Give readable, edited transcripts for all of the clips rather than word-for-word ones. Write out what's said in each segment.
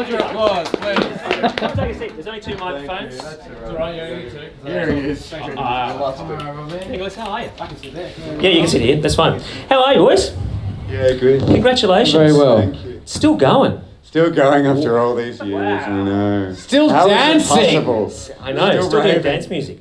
Hold your applause, please. Come take a seat. There's only two microphones. That's all right. Here he is. Nicholas, how are you? I can sit there. Yeah, you can sit here. That's fine. How are you, boys? Yeah, good. Congratulations. Very well. Thank you. Still going. Still going after all these years, Wow. you know. Still How dancing. Is it possible? I know. Still doing raving. dance music.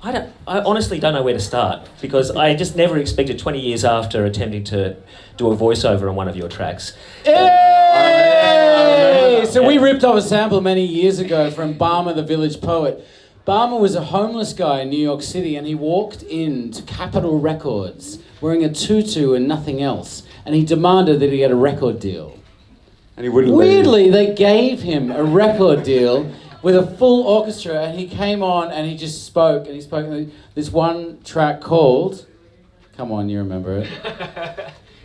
I honestly don't know where to start because I just never expected 20 years after attempting to do a voiceover on one of your tracks. Hey! So we ripped off a sample many years ago from Balmer the Village Poet. Balmer was a homeless guy in New York City and he walked into Capitol Records wearing a tutu and nothing else. And he demanded that he get a record deal. And he wouldn't Weirdly, leave. they gave him a record deal with a full orchestra, and he came on and he just spoke, and he spoke this one track called, come on, you remember it,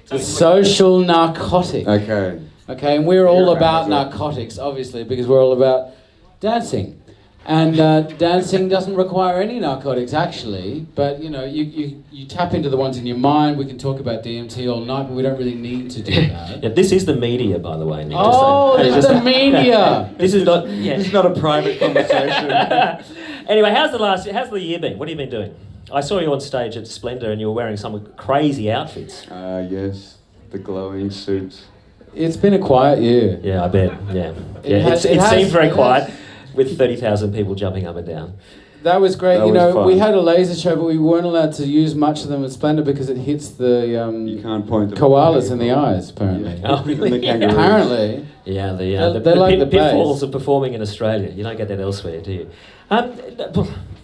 The Social Narcotic. Okay. Okay, and we're all You're about right. narcotics, obviously, because we're all about dancing. And dancing doesn't require any narcotics, actually, but you know, you tap into the ones in your mind. We can talk about DMT all night, but we don't really need to do that. Yeah, this is the media, by the way, Nick. Oh, this is the media! This is not. Yeah. This is not a private conversation. Anyway, how's the year been? What have you been doing? I saw you on stage at Splendor, and you were wearing some crazy outfits. Yes, the glowing suits. It's been a quiet year. Yeah, I bet. Yeah, It It has- seemed very it quiet, has. with 30,000 people jumping up and down. That was great. That You was know, fun. we had a laser show, but we weren't allowed to use much of them at Splendor because it hits the You can't point them. koalas in the eyes, apparently. Oh, really? And the kangaroos. Apparently. Yeah, They like the bass. pitfalls of performing in Australia. You don't get that elsewhere, do you?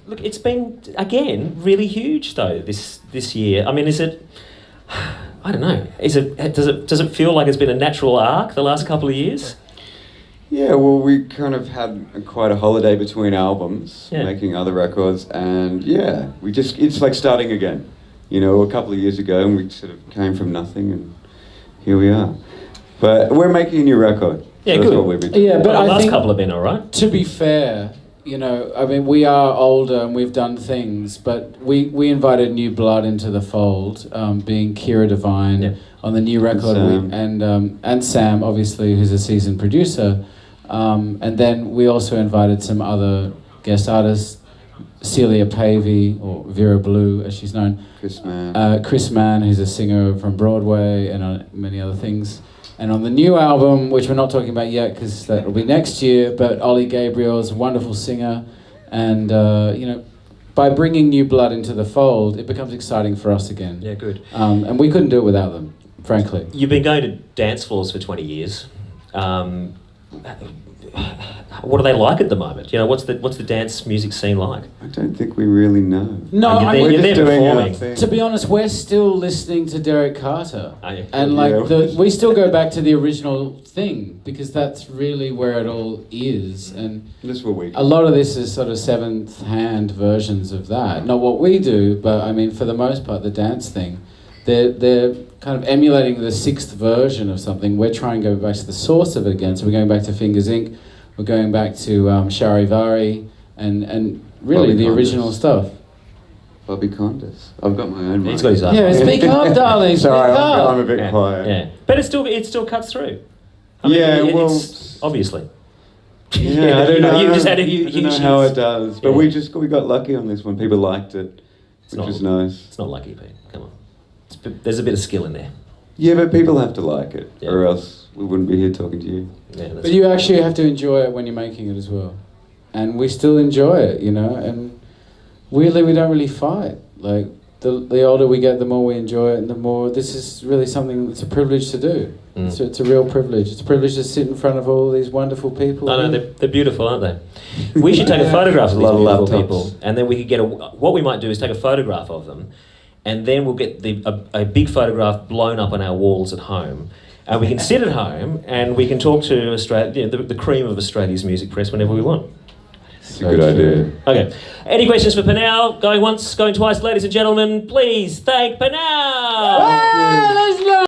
Look, it's been again really huge though this year. I mean, is it? I don't know. Does it feel like it's been a natural arc the last couple of years? Yeah, well, we kind of had quite a holiday between albums, Yeah. making other records, and yeah, it's like starting again. You know, a couple of years ago, and we sort of came from nothing, and here we are. But we're making a new record. Yeah, so good. That's what we've been doing. Yeah, but Well, the I last think, couple have been all right. to be fair, you know, I mean, we are older and we've done things, but we invited new blood into the fold, being Kira Devine Yeah. on the new record, and Sam, obviously, who's a seasoned producer. And then we also invited some other guest artists, Celia Pavey, or Vera Blue, as she's known. Chris Mann, who's a singer from Broadway, and many other things. And on the new album, which we're not talking about yet because that will be next year, but Ollie Gabriel's a wonderful singer. And, you know, by bringing new blood into the fold, it becomes exciting for us again. Yeah, good. And we couldn't do it without them, frankly. You've been going to dance floors for 20 years. What are they like at the moment? You know, what's the dance music scene like? I don't think we really know. No, Oh, I you're mean, there We're just doing our performing. thing. to be honest, we're still listening to Derek Carter. Are you? And like Yeah. we still go back to the original thing because that's really where it all is. And That's what we do. a lot of this is sort of seventh hand versions of that. Not what we do, but I mean, for the most part, the dance thing, they're kind of emulating the sixth version of something. We're trying to go back to the source of it again. So we're going back to Fingers Inc. We're going back to Charivari and really Bobby the Condas. original stuff. Bobby Condas. I've got my own. He's mic. got his own. Yeah, speak up, darling. Speak Sorry, up. I'm a bit quiet. Yeah, but it still cuts through. Yeah, well, it's obviously. Yeah, I don't know. You just had a I huge. don't know how it does, but Yeah. we got lucky on this one. People liked it, It's which not- was nice. It's not lucky, Pete. Come on. There's a bit of skill in there. Yeah, but people have to like it, Yeah. or else we wouldn't be here talking to you. Yeah, that's But you actually have to enjoy it when you're making it as well. And we still enjoy it, you know, and weirdly we don't really fight. Like, the older we get, the more we enjoy it, and the more, this is really something that's a privilege to do. Mm. It's a real privilege. It's a privilege to sit in front of all these wonderful people. No, they're beautiful, aren't they? We should take a photograph of A these lot of beautiful laptops. people, and then we could get what we might do is take a photograph of them, and then we'll get a big photograph blown up on our walls at home, and we can sit at home and we can talk to Australia, you know, the cream of Australia's music press whenever we want. It's a good idea. Okay. Any questions for PNAU? Going once, going twice, ladies and gentlemen. Please thank PNAU. Hey, let's